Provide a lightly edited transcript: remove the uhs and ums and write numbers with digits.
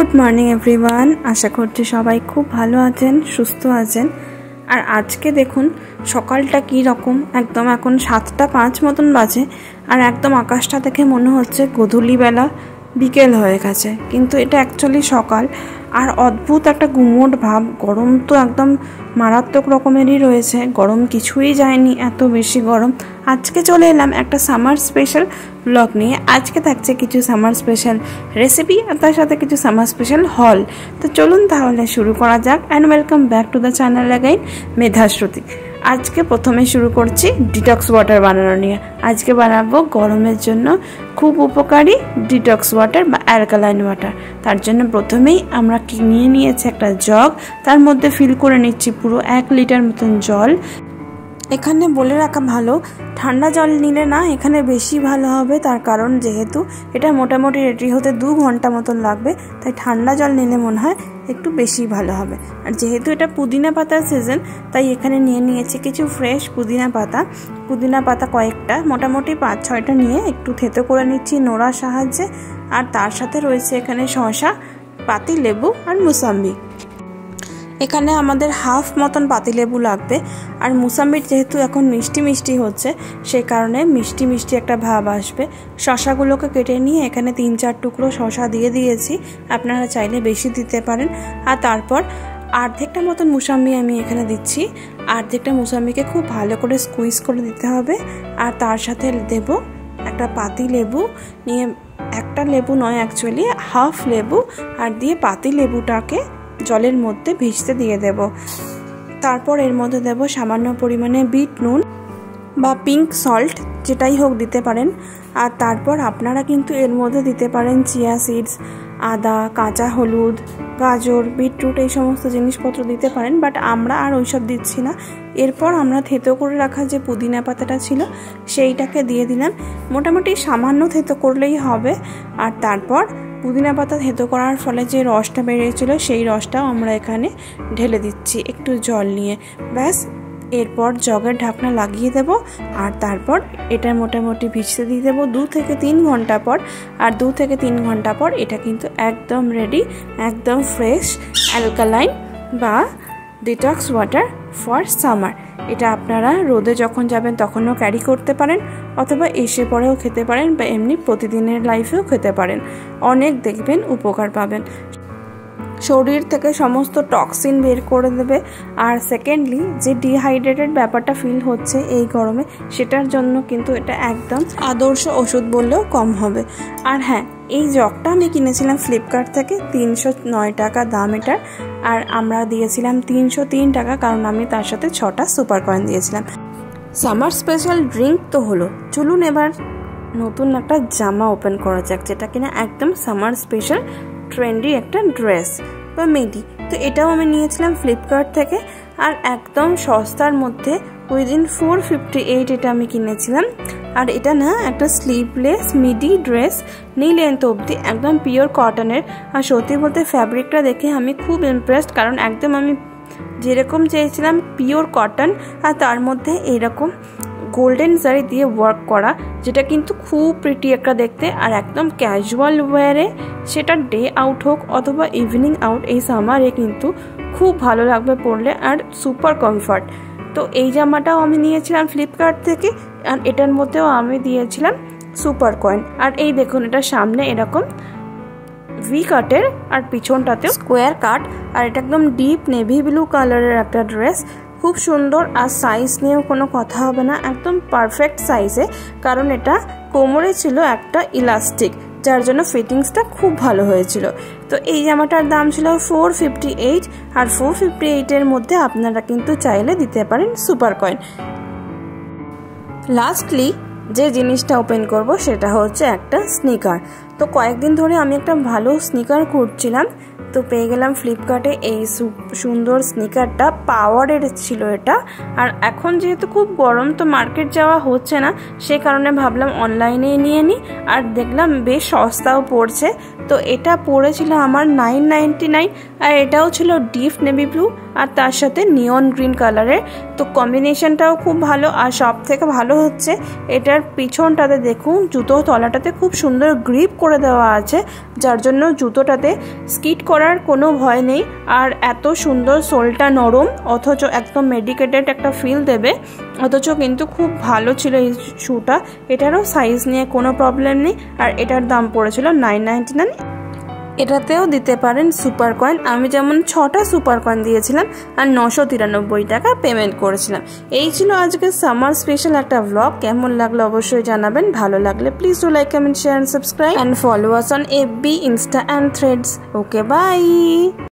Good morning everyone. আশা করছি সবাই খুব ভালো আছেন, সুস্থ আছেন। আর আজকে দেখুন সকালটা কি রকম, একদম এখন 7:05 মতন বাজে। আর একদম আকাশটা দেখে মনে হচ্ছে গধূলিবেলা বিকেল হয়ে গেছে, কিন্তু এটা অ্যাকচুয়ালি সকাল। আর অদ্ভুত একটা গুমোট ভাব, গরম তো একদম মারাত্মক রকমেরই রয়েছে, গরম কিছুই যায়নি, এত বেশি গরম। আজকে চলে এলাম একটা সামার স্পেশাল ব্লগ নিয়ে। আজকে থাকছে কিছু সামার স্পেশাল রেসিপি আর তার সাথে কিছু সামার স্পেশাল হল। তো চলুন তাহলে শুরু করা যাক। And welcome back to the channel again, Medhashruti. আজকে প্রথমে শুরু করছি ডিটক্স ওয়াটার বানানো নিয়ে। আজকে বানাবো গরমের জন্য খুব উপকারী ডিটক্স ওয়াটার বা অ্যালকালাইন ওয়াটার। তার জন্য প্রথমেই আমরা নিয়ে নিয়েছি একটা জগ, তার মধ্যে ফিল করে নিচ্ছি পুরো 1 লিটার মতন জল। এখানে বলে রাখা ভালো, ঠান্ডা জল নিলে না এখানে বেশি ভালো হবে, তার কারণ যেহেতু এটা মোটামুটি রেডি হতে 2 ঘন্টা মতন লাগবে, তাই ঠান্ডা জল নিলে মনে হয় একটু বেশি ভালো হবে। আর যেহেতু এটা পুদিনা পাতার সিজন, তাই এখানে নিয়ে নিয়েছি কিছু ফ্রেশ পুদিনা পাতা কয়েকটা, মোটামুটি 5-6টা নিয়ে একটু থেতো করে নিচ্ছি নোড়ার সাহায্যে। আর তার সাথে রয়েছে এখানে শসা, পাতিলেবু আর মুসাম্বি। এখানে আমাদের হাফ মতন পাতিলেবু লাগবে। আর মুসাম্বির যেহেতু এখন মিষ্টি মিষ্টি হচ্ছে, সেই কারণে মিষ্টি মিষ্টি একটা ভাব আসবে। শসাগুলোকে কেটে নিয়ে এখানে 3-4 টুকরো শসা দিয়ে দিয়েছি, আপনারা চাইলে বেশি দিতে পারেন। আর তারপর অর্ধেকটা মতন মুসাম্বি আমি এখানে দিচ্ছি। অর্ধেকটা মুসাম্বিকে খুব ভালো করে স্কুইজ করে দিতে হবে। আর তার সাথে দেব একটা পাতিলেবু নিয়ে, একটা লেবু নয় অ্যাকচুয়ালি হাফ লেবু, আর দিয়ে পাতিলেবুটাকে জলের মধ্যে ভিজতে দিয়ে দেব। তারপর এর মধ্যে দেব সামান্য পরিমাণে বিট নুন বা পিঙ্ক সল্ট, যেটাই হোক দিতে পারেন। আর তারপর আপনারা কিন্তু এর মধ্যে দিতে পারেন চিয়া সিডস, আদা, কাঁচা হলুদ, গাজর, বিটরুট, এই সমস্ত জিনিসপত্র দিতে পারেন, বাট আমরা আর ওইসব দিচ্ছি না। এরপর আমরা থেতো করে রাখা যে পুদিনা পাতাটা ছিল সেইটাকে দিয়ে দিলাম, মোটামুটি সামান্য থেতো করলেই হবে। আর তারপর পুদিনা পাতা থেতো করার ফলে যে রসটা বেরিয়েছিল সেই রসটাও আমরা এখানে ঢেলে দিচ্ছি একটু জল নিয়ে, ব্যাস। এরপর জগের ঢাকনা লাগিয়ে দেব। আর তারপর এটা মোটামুটি ভিজতে দিয়ে দেবো 2 থেকে 3 ঘন্টা পর। আর 2 থেকে 3 ঘন্টা পর এটা কিন্তু একদম রেডি, একদম ফ্রেশ অ্যালকালাইন বা ডিটক্স ওয়াটার ফর সামার। এটা আপনারা রোদে যখন যাবেন তখনও ক্যারি করতে পারেন, অথবা এসে পরেও খেতে পারেন, বা এমনি প্রতিদিনের লাইফেও খেতে পারেন। অনেক দেখবেন উপকার পাবেন, শরীর থেকে সমস্ত টক্সিন বের করে দেবে। আর সেকেন্ডলি যে ডিহাইড্রেটেড ব্যাপারটা ফিল হচ্ছে এই গরমে, সেটার জন্য কিন্তু এটা একদম আদর্শ ওষুধ বললেও কম হবে। আর হ্যাঁ, এই জগটা আমি কিনেছিলাম ফ্লিপকার্ট থেকে, 309 টাকা দাম এটার। আর আমরা দিয়েছিলাম 303 টাকা, কারণ আমি তার সাথে 6টা সুপার কয়েন দিয়েছিলাম। সামার স্পেশাল ড্রিঙ্ক তো হলো, চলুন এবার নতুন একটা জামা ওপেন করা যাক, যেটা কিনা একদম সামার স্পেশাল ট্রেন্ডি একটা ড্রেস বা মিডি। তো এটাও আমি নিয়েছিলাম ফ্লিপকার্ট থেকে, আর একদম সস্তার মধ্যে উইদিন 458 এটা আমি কিনেছিলাম। আর এটা না একটা স্লিভলেস মিডি ড্রেস, নি লেন্থ অবধি, একদম পিওর কটনের। আর সত্যি বলতে ফ্যাব্রিকটা দেখে আমি খুব ইমপ্রেসড, কারণ একদম আমি যেরকম চেয়েছিলাম পিওর কটন, আর তার মধ্যে এইরকম গোল্ডেন জারি দিয়ে ওয়ার্ক করা, যেটা কিন্তু খুব প্রিটি একটা দেখতে। আর একদম ক্যাজুয়াল ওয়্যারে, সেটা ডে আউট হোক অথবা ইভিনিং আউট, এই সামারে কিন্তু খুব ভালো লাগবে পরলে, আর সুপার কমফর্ট। তো এই জামাটাও আমি নিয়েছিলাম ফ্লিপকার্ট থেকে, আর এটার মধ্যেও আমি দিয়েছিলাম সুপার কয়েন। আর এই দেখুন, এটা সামনে এরকম ভি কাটের, আর পিছনটাতে স্কোয়ার কাট। আর এটা একদম ডিপ নেভি ব্লু কালারের একটা ড্রেস, খুব সুন্দর। আর সাইজ নিয়েও কোনো কথা হবে না, একদম পারফেক্ট সাইজে, কারণ এটা কোমরে ছিল একটা ইলাস্টিক, যার জন্য ফিটিংসটা খুব ভালো হয়েছিল। তো এই জামাটার দাম ছিল 458, আর 458-এর মধ্যে আপনারা কিন্তু চাইলে দিতে পারেন সুপার কয়েন। লাস্টলি যে জিনিসটা ওপেন করব সেটা হচ্ছে একটা স্নিকার। তো কয়েকদিন ধরে আমি একটা ভালো স্নিকার খুঁজছিলাম, তো পেয়ে গেলাম ফ্লিপকার্টে এই সুন্দর স্নিকারটা। পাওয়ারের ছিল এটা। আর এখন যেহেতু খুব গরম, তো মার্কেট যাওয়া হচ্ছে না, সে কারণে ভাবলাম অনলাইনেই নিয়ে নিই। আর দেখলাম বেশ সস্তাও পড়ছে, তো এটা পড়েছিল আমার 999 আর এটাও ছিল ডিপ নেভি ব্লু আর তার সাথে নিয়ন গ্রিন কালারের। তো কম্বিনেশনটাও খুব ভালো। আর সব থেকে ভালো হচ্ছে এটার পিছনটাতে দেখুন জুতো তলাটাতে খুব সুন্দর গ্রিপ করে দেওয়া আছে, যার জন্য জুতোটাতে স্কিড করার কোনো ভয় নেই। আর এত সুন্দর সোলটা নরম, অথচ একদম মেডিকেটেড একটা ফিল দেবে, অথচ কিন্তু খুব ভালো ছিল এই শুটা। এটারও সাইজ নিয়ে কোনো প্রবলেম নেই। আর এটার দাম পড়েছিল 999। এটাতেও দিতে পারেন সুপার কয়েন। আমি যেমন 6টা সুপার কয়েন দিয়েছিলাম আর 993 টাকা পেমেন্ট করেছিলাম। এই ছিল আজকে সামার স্পেশাল একটা ব্লগ। কেমন লাগলো অবশ্যই জানাবেন। ভালো লাগলে please do like, comment, share and subscribe and follow us on FB, Insta and Threads. Okay, bye.